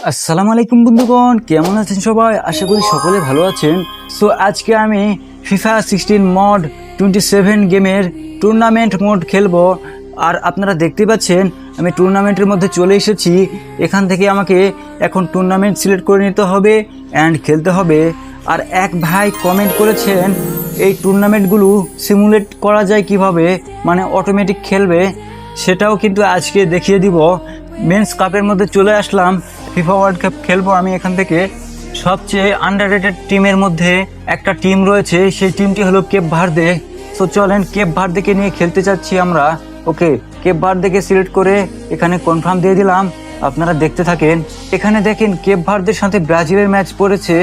আসসালামু আলাইকুম বন্ধুগণ, কেমন আছেন সবাই? আশা করি সকলে ভালো আছেন। সো আজকে আমি FIFA 16 মড 27 গেমের টুর্নামেন্ট মোড খেলবো। আর আপনারা দেখতে পাচ্ছেন আমি টুর্নামেন্টের মধ্যে চলে এসেছি। এখান থেকে আমাকে এখন টুর্নামেন্ট সিলেক্ট করে নিতে হবে অ্যান্ড খেলতে হবে। আর এক ভাই কমেন্ট করেছেন এই টুর্নামেন্টগুলো সিমুলেট করা যায় কিভাবে, মানে অটোমেটিক খেলবে, সেটাও কিন্তু আজকে দেখিয়ে দিব। মেন্স কাপের মধ্যে চলে আসলাম, ফিফা ওয়ার্ল্ড কাপ খেলবো আমি। এখান থেকে সবচেয়ে আন্ডাররেটেড টিমের মধ্যে একটা টিম রয়েছে, সেই টিমটি হলো কেপ ভার্দে। সো চলেন কেপ ভার্দেকে নিয়ে খেলতে চাচ্ছি আমরা। ওকে, কেপ ভার্দেকে সিলেক্ট করে এখানে কনফার্ম দিয়ে দিলাম। আপনারা দেখতে থাকেন। এখানে দেখেন কেপ ভার্দের সাথে ব্রাজিলের ম্যাচ পড়েছে।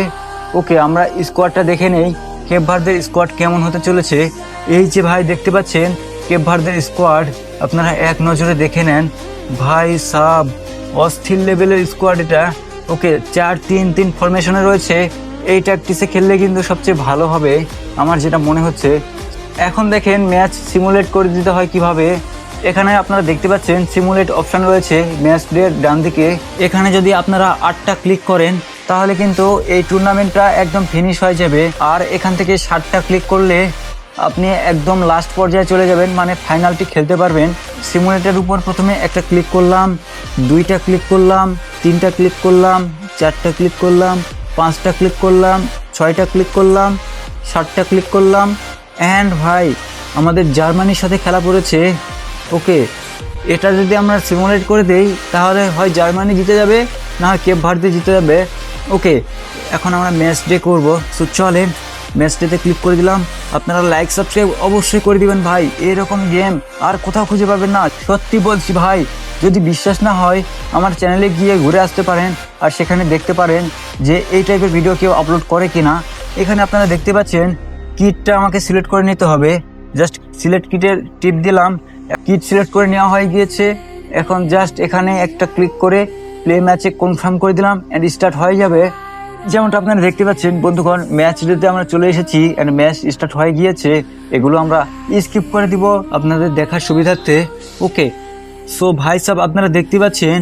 ওকে, আমরা স্কোয়াডটা দেখে নেই কেপ ভার্দের স্কোয়াড কেমন হতে চলেছে। এই যে ভাই দেখতে পাচ্ছেন কেপ ভার্দের স্কোয়াড, আপনারা এক নজরে দেখে নেন। ভাই সাব অস্থির লেভেলের স্কোয়াড এটা। ওকে, 4-3-3 ফরমেশনে রয়েছে। এই ট্যাকটিসে খেললে কিন্তু সবচেয়ে ভালো হবে আমার যেটা মনে হচ্ছে। এখন দেখেন ম্যাচ সিমুলেট করে দিতে হয় কিভাবে। এখানে আপনারা দেখতে পাচ্ছেন সিমুলেট অপশান রয়েছে ম্যাচ প্লের ডান দিকে। এখানে যদি আপনারা 8টা ক্লিক করেন তাহলে কিন্তু এই টুর্নামেন্টটা একদম ফিনিশ হয়ে যাবে। আর এখান থেকে 7টা ক্লিক করলে আপনি একদম লাস্ট পর্যায়ে চলে যাবেন, মানে ফাইনালটি খেলতে পারবেন। সিমুলেটের উপর প্রথমে একটা ক্লিক করলাম, 2টা ক্লিক করলাম, 3টা ক্লিক করলাম, 4টা ক্লিক করলাম, 5টা ক্লিক করলাম, 6টা ক্লিক করলাম, 7টা ক্লিক করলাম। অ্যান্ড ভাই আমাদের জার্মানির সাথে খেলা পড়েছে। ওকে, এটা যদি আমরা সিমুলেট করে দেই তাহলে হয় জার্মানি জিতে যাবে, না হয় কেপ ভার্দে জিতে যাবে। ওকে, এখন আমরা ম্যাচ ডে করবো। সো চলেন ম্যাচ ডেতে ক্লিক করে দিলাম। আপনারা লাইক সাবস্ক্রাইব অবশ্যই করে দিবেন ভাই, এরকম গেম আর কোথাও খুঁজে পাবেন না, সত্যি বলছি ভাই। যদি বিশ্বাস না হয় আমার চ্যানেলে গিয়ে ঘুরে আসতে পারেন আর সেখানে দেখতে পারেন যে এই টাইপের ভিডিও কেউ আপলোড করে কিনা। এখানে আপনারা দেখতে পাচ্ছেন কিটটা আমাকে সিলেক্ট করে নিতে হবে। জাস্ট সিলেক্ট কিটের টিপ দিলাম, কিট সিলেক্ট করে নেওয়া হয়ে গিয়েছে। এখন জাস্ট এখানে একটা ক্লিক করে প্লে ম্যাচে কনফার্ম করে দিলাম অ্যান্ড স্টার্ট হয়ে যাবে। যেমনটা আপনারা দেখতে পাচ্ছেন বন্ধুগণ, ম্যাচ ডেতে আমরা চলে এসেছি অ্যান্ড ম্যাচ স্টার্ট হয়ে গিয়েছে। এগুলো আমরা স্কিপ করে দিব আপনাদের দেখার সুবিধার্থে। ওকে, সো ভাই সাহেব আপনারা দেখতে পাচ্ছেন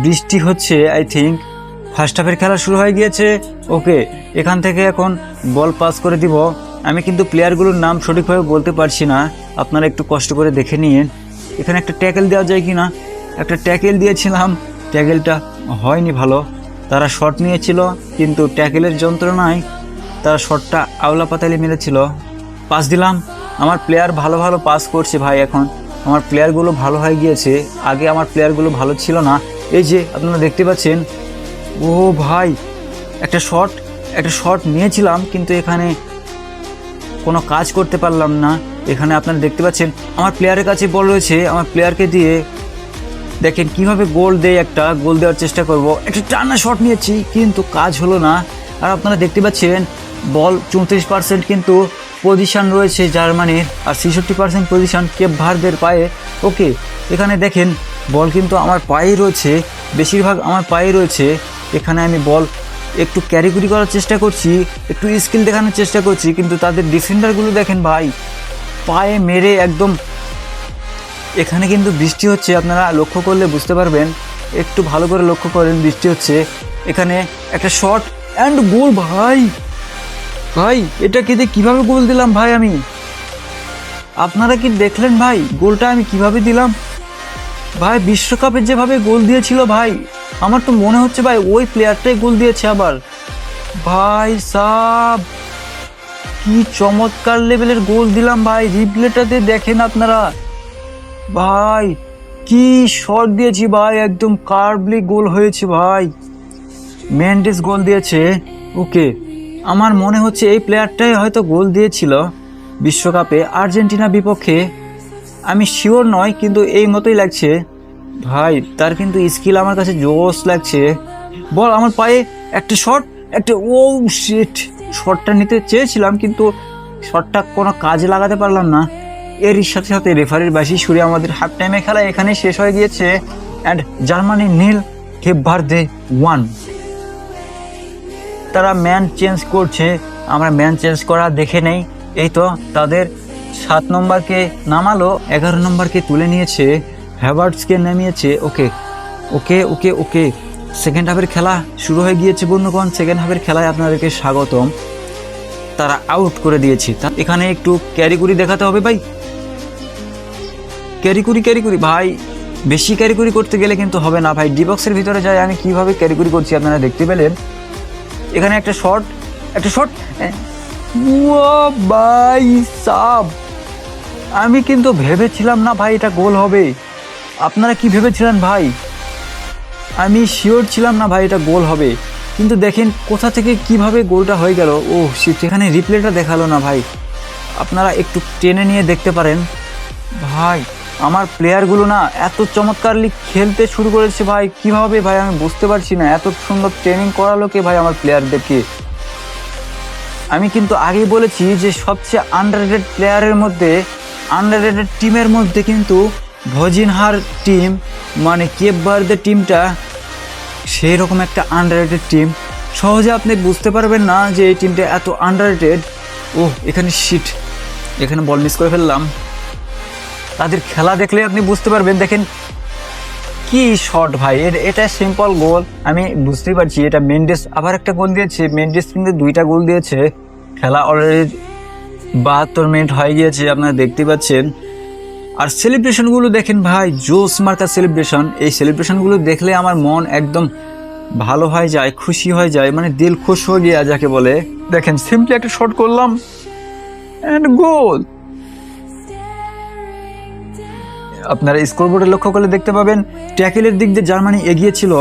বৃষ্টি হচ্ছে। আই থিঙ্ক ফার্স্ট হাফের খেলা শুরু হয়ে গিয়েছে। ওকে, এখান থেকে এখন বল পাস করে দিব। আমি কিন্তু প্লেয়ারগুলোর নাম সঠিকভাবে বলতে পারছি না, আপনারা একটু কষ্ট করে দেখে নিন। এখানে একটা ট্যাকেল দেওয়া যায় কি না। একটা ট্যাকেল দিয়েছিলাম, ট্যাকেলটা হয়নি ভালো। তারা শট নিয়েছিল কিন্তু ট্যাকেলের যন্ত্রণায় তারা শটটা আওলা পাতালে মেরেছিল। পাস দিলাম, আমার প্লেয়ার ভালো ভালো পাস করছে ভাই। এখন আমার প্লেয়ারগুলো ভালো হয়ে গিয়েছে, আগে আমার প্লেয়ারগুলো ভালো ছিল না। এই যে আপনারা দেখতে পাচ্ছেন, ও ভাই একটা শট নিয়েছিলাম কিন্তু এখানে কোনো কাজ করতে পারলাম না। এখানে আপনারা দেখতে পাচ্ছেন আমার প্লেয়ারের কাছে বল রয়েছে, আমার প্লেয়ারকে দিয়ে দেখেন কিভাবে গোল দেয়। একটা গোল দেওয়ার চেষ্টা করব, একটা টানা শট নিয়েছি কিন্তু কাজ হলো না। আর আপনারা দেখতে পাচ্ছেন বল 34% কিন্তু পজিশন রয়েছে জার্মানির, আর 66% পজিশন কেপ ভার্দের পায়ে। ওকে, এখানে দেখেন বল কিন্তু আমার পায়েই রয়েছে, বেশিরভাগ আমার পায়ে রয়েছে। এখানে আমি বল একটু ক্যারিকুরি করার চেষ্টা করছি, একটু স্কিল দেখানোর চেষ্টা করছি, কিন্তু তাদের ডিফেন্ডারগুলো দেখেন ভাই পায়ে মেরে একদম। এখানে কিন্তু বৃষ্টি হচ্ছে, আপনারা লক্ষ্য করলে বুঝতে পারবেন, একটু ভালো করে লক্ষ্য করেন বৃষ্টি হচ্ছে। এখানে একটা শট অ্যান্ড গোল। ভাই ভাই এটা কেটে কীভাবে গোল দিলাম ভাই আমি, আপনারা কি দেখলেন ভাই গোলটা আমি কিভাবে দিলাম ভাই? বিশ্বকাপে যেভাবে গোল দিয়েছিল ভাই, আমার তো মনে হচ্ছে ভাই ওই প্লেয়ারটাই গোল দিয়েছে আবার। ভাই সাব কি চমৎকার লেভেলের গোল দিলাম ভাই, রিপ্লেটাতে দেখেন আপনারা ভাই কি শট দিয়েছি ভাই, একদম কার্ভলি গোল হয়েছে ভাই। মেন্ডেস গোল দিয়েছে। ওকে, আমার মনে হচ্ছে এই প্লেয়ারটাই হয়তো গোল দিয়েছিল বিশ্বকাপে আর্জেন্টিনা বিপক্ষে, আমি শিওর নয় কিন্তু এই মতোই লাগছে ভাই। তার কিন্তু স্কিল আমার কাছে জোস লাগছে। বল আমার পায়ে, একটা শট, একটা ও শিট, শটটা নিতে চেয়েছিলাম কিন্তু শটটা কোনো কাজে লাগাতে পারলাম না। এর সাথে সাথে রেফারির বাঁশি সুরে আমাদের হাফ টাইমে খেলা এখানে শেষ হয়ে গিয়েছে অ্যান্ড জার্মানি 0, কেপ ভার্দে 1। তারা ম্যান চেঞ্জ করছে, আমরা ম্যান চেঞ্জ করা দেখে নেই। এই তো তাদের 7 নম্বরকে নামালো, 11 নম্বরকে তুলে নিয়েছে, হ্যাভার্টসকে নামিয়েছে। ওকে ওকে ওকে ওকে সেকেন্ড হাফের খেলা শুরু হয়ে গিয়েছে বন্ধুগণ। সেকেন্ড হাফের খেলায় আপনাদেরকে স্বাগতম। তারা আউট করে দিয়েছে। এখানে একটু ক্যারিকুরি দেখাতে হবে ভাই, ক্যারিকুরি ভাই। বেশি ক্যারিকুরি করতে গেলে কিন্তু হবে না ভাই। ডিবক্সের ভিতরে যাই আমি কিভাবে ক্যারিকুরি করছি আপনারা দেখতে পেলেন। এখানে একটা শট ও ভাই সাব, আমি কিন্তু ভেবেছিলাম না ভাই এটা গোল হবে। আপনারা কি ভেবেছিলেন ভাই? আমি শিওর ছিলাম না ভাই এটা গোল হবে, কিন্তু দেখেন কোথা থেকে কিভাবে গোলটা হয়ে গেল। ও সেখানে রিপ্লেটা দেখালো না ভাই, আপনারা একটু টেনে নিয়ে দেখতে পারেন। ভাই আমার প্লেয়ারগুলো না এত চমৎকারলি খেলতে শুরু করেছে ভাই, কিভাবে ভাই আমি বুঝতে পারছি না। এত সুন্দর ট্রেনিং করালো কে ভাই আমার প্লেয়ারদেরকে। আমি কিন্তু আগেই বলেছি যে সবচেয়ে আন্ডাররেটেড প্লেয়ারের মধ্যে, আন্ডাররেটেড টিমের মধ্যে কিন্তু ভজিনহার টিম মানে কেপ ভার্দে টিমটা সেই রকম একটা আন্ডাররেটেড টিম। সহজে আপনি বুঝতে পারবেন না যে এই টিমটা এত আন্ডাররেটেড। ও এখানে শিট, এখানে বল মিস করে ফেললাম। তাদের খেলা দেখলে আপনি বুঝতে পারবেন। দেখেন কি শট ভাই, এটা সিম্পল গোল। আমি বুঝতেই পারছি এটা মেন্ডেস আবার একটা গোল দিয়েছে। মেন্ডেস কিন্তু 2টা গোল দিয়েছে। খেলা অলরেডি 72 মিনিট হয়ে গিয়েছে, আপনারা দেখতে পাচ্ছেন। আর সেলিব্রেশনগুলো দেখেন ভাই, জোস মার্কা সেলিব্রেশন। এই সেলিব্রেশনগুলো দেখলে আমার মন একদম ভালো হয়ে যায়, খুশি হয়ে যায়, মানে দিল খুশ হয়ে গিয়া যাকে বলে। দেখেন সিম্পলি একটা শট করলাম এন্ড গোল। আপনারা স্কোরবোর্ডে লক্ষ্য করলে দেখতে পাবেন ট্যাকেলের দিক দিয়ে জার্মানি এগিয়ে ছিল,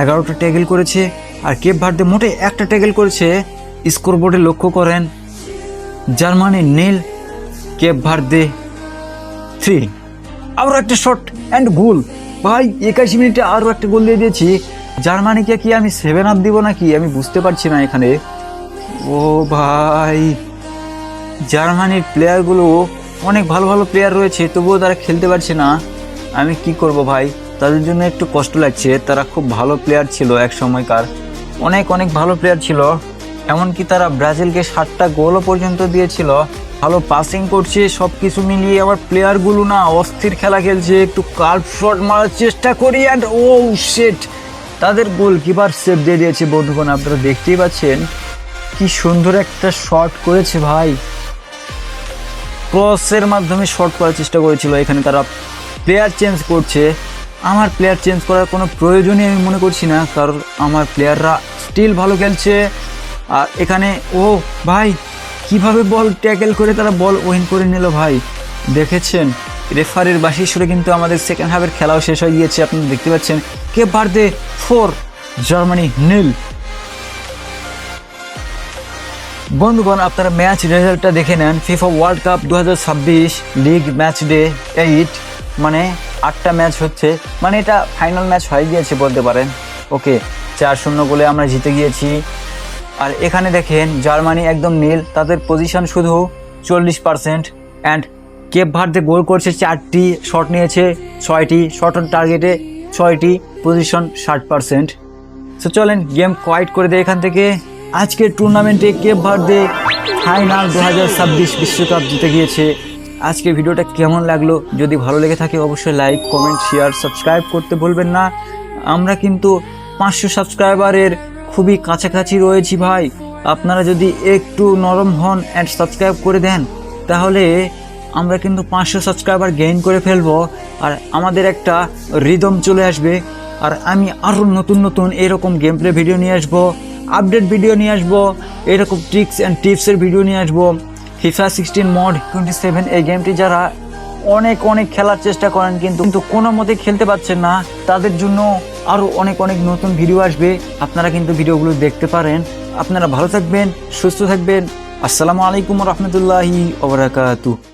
11টা ট্যাকেল করেছে। আর কেপ ভার্দে মোটে একটা ট্যাকেল করেছে। স্কোরবোর্ডে লক্ষ্য করেন জার্মানি নীল, কেপ ভার্দে 3। আরও একটা শট অ্যান্ড গোল ভাই। 81 মিনিটে আরও একটা গোল দিয়ে দিয়েছি। জার্মানিকে কি আমি 7 আপ দিব নাকি আমি বুঝতে পারছি না এখানে। ও ভাই জার্মানির প্লেয়ারগুলো অনেক ভালো ভালো প্লেয়ার রয়েছে, তবুও তারা খেলতে পারছে না। আমি কি করব ভাই, তাদের জন্য একটু কষ্ট লাগছে। তারা খুব ভালো প্লেয়ার ছিল এক সময়কার, অনেক ভালো প্লেয়ার ছিল। এমনকি তারা ব্রাজিলকে 7টা গোলও পর্যন্ত দিয়েছিল। ভালো পাসিং করছে, সব কিছু মিলিয়ে আমার প্লেয়ারগুলো না অস্থির খেলা খেলছে। একটু কার্ভ শট মারার চেষ্টা করি অ্যান্ড ও শিট, তাদের গোলকিপার সেভ দিয়ে দিয়েছে বন্ধুগণ। আপনারা দেখতেই পাচ্ছেন কি সুন্দর একটা শট করেছে ভাই। ক্রসের মাধ্যমে শট করার চেষ্টা করেছিল। এখানে তারা প্লেয়ার চেঞ্জ করছে। আমার প্লেয়ার চেঞ্জ করার কোনো প্রয়োজনই আমি মনে করছি না, কারণ আমার প্লেয়াররা স্টিল ভালো খেলছে। আর এখানে ও ভাই কিভাবে বল ট্যাকেল করে তারা বল উইন করে নিল ভাই, দেখেছেন। রেফারির বাঁশি সুরে কিন্তু আমাদের সেকেন্ড হাফের খেলাও শেষ হয়ে গিয়েছে। আপনারা দেখতে পাচ্ছেন কেপ ভার্দে 4 জার্মানি 0। বন্ধুগণ আপনারা ম্যাচ রেজাল্টটা দেখে নেন। FIFA world cup 2026 league match day 8, মানে 8টা ম্যাচ হচ্ছে, মানে এটা ফাইনাল ম্যাচ হয়ে গিয়েছে বলতে পারেন। ওকে 4-0 গোলে আমরা জিতে গিয়েছি। আর এখানে দেখেন জার্মানি একদম নীল, তাদের পজিশন শুধু 40%। অ্যান্ড কেপ ভার্দে গোল করছে 4টি, শট নিয়েছে 6টি, শট অন টার্গেটে 6টি, পজিশন 60%। সো চলেন গেম কোয়াইট করে দেয় এখান থেকে। আজকের টুর্নামেন্টে কেপ ভার্দে ফাইনাল 2026 বিশ্বকাপ জিতে গিয়েছে। আজকে ভিডিওটা কেমন লাগলো, যদি ভালো লেগে থাকে অবশ্যই লাইক, কমেন্ট, শেয়ার, সাবস্ক্রাইব করতে ভুলবেন না। আমরা কিন্তু 500 সাবস্ক্রাইবারের খুবই কাছাকাছি রয়েছি ভাই। আপনারা যদি একটু নরম হন অ্যান্ড সাবস্ক্রাইব করে দেন, তাহলে আমরা কিন্তু 500 সাবস্ক্রাইবার গেইন করে ফেলবো। আর আমাদের একটা রিদম চলে আসবে। আর আমি আরও নতুন এরকম গেম প্লে ভিডিও নিয়ে আসবো, আপডেট ভিডিও নিয়ে আসবো, এরকম ট্রিক্স অ্যান্ড টিপসের ভিডিও নিয়ে আসবো। FIFA 16 mod 27 এই গেমটি যারা অনেক খেলার চেষ্টা করেন কিন্তু কোনো মতে খেলতে পারছেন না, তাদের জন্য আরও অনেক নতুন ভিডিও আসবে। আপনারা কিন্তু ভিডিওগুলো দেখতে পারেন। আপনারা ভালো থাকবেন, সুস্থ থাকবেন। আসসালামু আলাইকুম রহমতুল্লাহি ওয়া বারাকাতুহু।